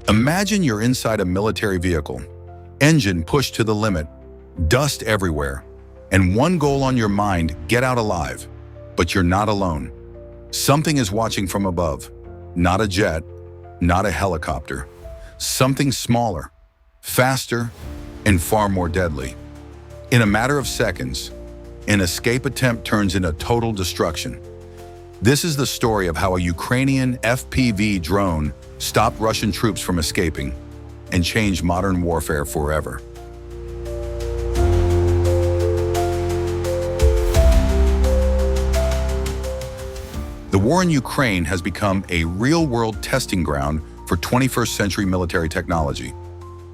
Imagine you're inside a military vehicle, engine pushed to the limit, dust everywhere, and one goal on your mind: get out alive. But you're not alone. Something is watching from above. Not a jet, not a helicopter. Something smaller, faster, and far more deadly. In a matter of seconds, an escape attempt turns into total destruction. This is the story of how a Ukrainian FPV drone stopped Russian troops from escaping and changed modern warfare forever. The war in Ukraine has become a real-world testing ground for 21st century military technology.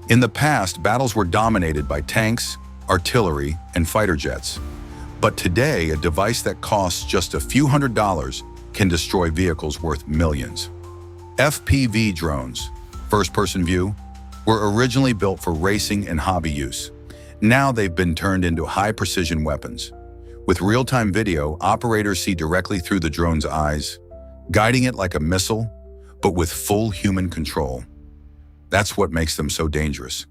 In the past, battles were dominated by tanks, artillery, and fighter jets. But today, a device that costs just a few $100s can destroy vehicles worth millions. FPV drones, first-person view, were originally built for racing and hobby use. Now they've been turned into high-precision weapons. With real-time video, operators see directly through the drone's eyes, guiding it like a missile, but with full human control. That's what makes them so dangerous.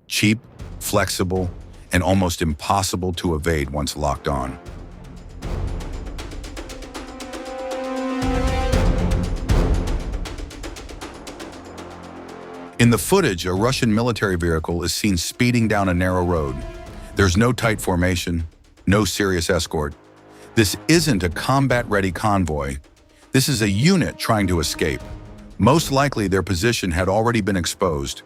Cheap, flexible, and almost impossible to evade once locked on. In the footage, a Russian military vehicle is seen speeding down a narrow road. There's no tight formation, no serious escort. This isn't a combat-ready convoy. This is a unit trying to escape. Most likely their position had already been exposed,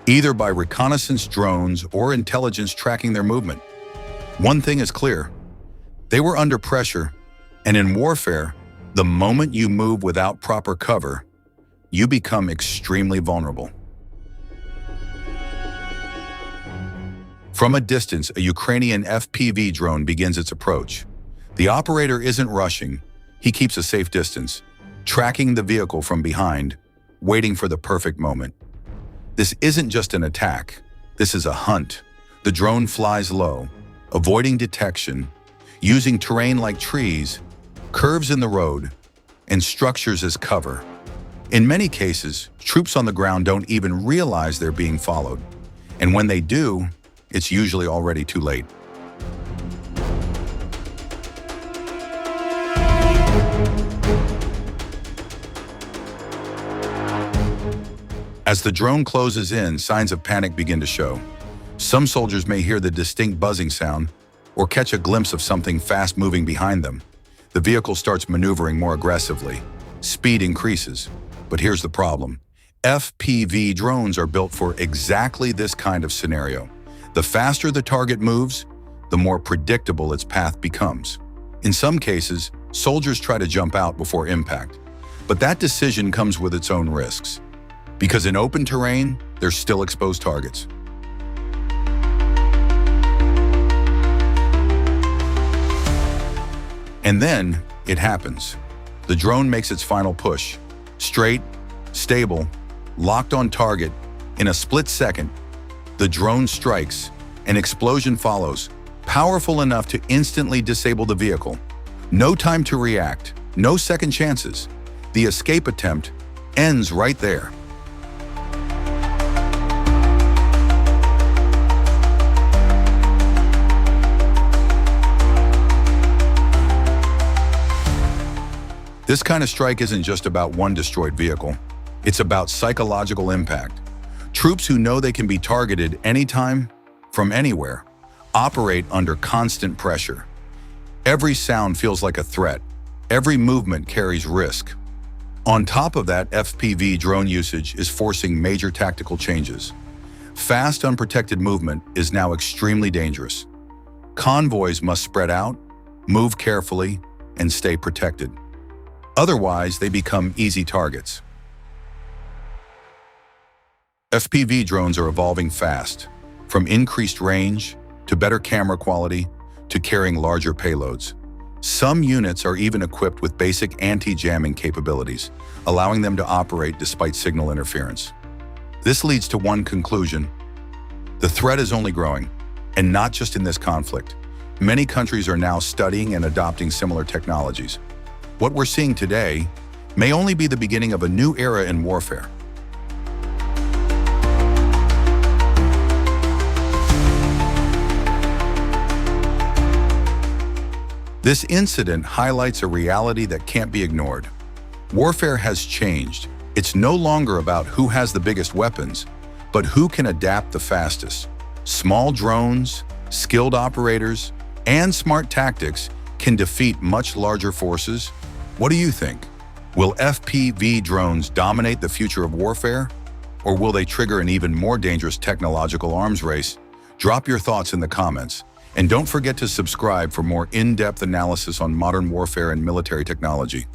either by reconnaissance drones or intelligence tracking their movement. One thing is clear: they were under pressure, and in warfare, the moment you move without proper cover, you become extremely vulnerable. From a distance, a Ukrainian FPV drone begins its approach. The operator isn't rushing. He keeps a safe distance, tracking the vehicle from behind, waiting for the perfect moment. This isn't just an attack. This is a hunt. The drone flies low, avoiding detection, using terrain like trees, curves in the road, and structures as cover. In many cases, troops on the ground don't even realize they're being followed. And when they do, it's usually already too late. As the drone closes in, signs of panic begin to show. Some soldiers may hear the distinct buzzing sound or catch a glimpse of something fast moving behind them. The vehicle starts maneuvering more aggressively. Speed increases. But here's the problem. FPV drones are built for exactly this kind of scenario. The faster the target moves, the more predictable its path becomes. In some cases, soldiers try to jump out before impact, but that decision comes with its own risks. Because in open terrain, there's still exposed targets. And then it happens. The drone makes its final push. Straight, stable, locked on target. In a split second, the drone strikes. An explosion follows, powerful enough to instantly disable the vehicle. No time to react, no second chances. The escape attempt ends right there. This kind of strike isn't just about one destroyed vehicle. It's about psychological impact. Troops who know they can be targeted anytime, from anywhere, operate under constant pressure. Every sound feels like a threat. Every movement carries risk. On top of that, FPV drone usage is forcing major tactical changes. Fast, unprotected movement is now extremely dangerous. Convoys must spread out, move carefully, and stay protected. Otherwise, they become easy targets. FPV drones are evolving fast, from increased range to better camera quality to carrying larger payloads. Some units are even equipped with basic anti-jamming capabilities, allowing them to operate despite signal interference. This leads to one conclusion: the threat is only growing, and not just in this conflict. Many countries are now studying and adopting similar technologies. What we're seeing today may only be the beginning of a new era in warfare. This incident highlights a reality that can't be ignored. Warfare has changed. It's no longer about who has the biggest weapons, but who can adapt the fastest. Small drones, skilled operators, and smart tactics can defeat much larger forces. What do you think? Will FPV drones dominate the future of warfare? Or will they trigger an even more dangerous technological arms race? Drop your thoughts in the comments. And don't forget to subscribe for more in-depth analysis on modern warfare and military technology.